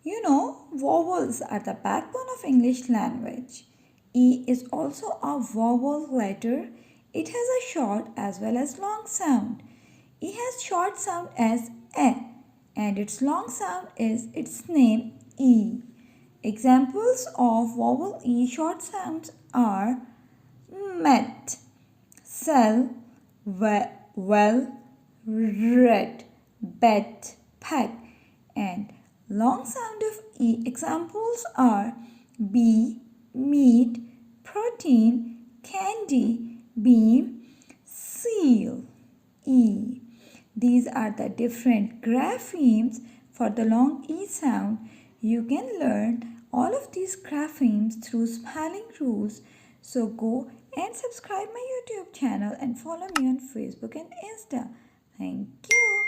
You know, vowels are the backbone of English language. E is also a vowel letter. It has a short as well as long sound. E has short sound as E and its long sound is its name E. Examples of vowel E short sounds are met, sell, well, red, bet, pack, and long sound of E examples are bee, meat, protein, candy, beam, seal, E. These are the different graphemes for the long E sound. You can learn all of these graphemes through spelling rules. So go and subscribe my YouTube channel and follow me on Facebook and Insta. Thank you.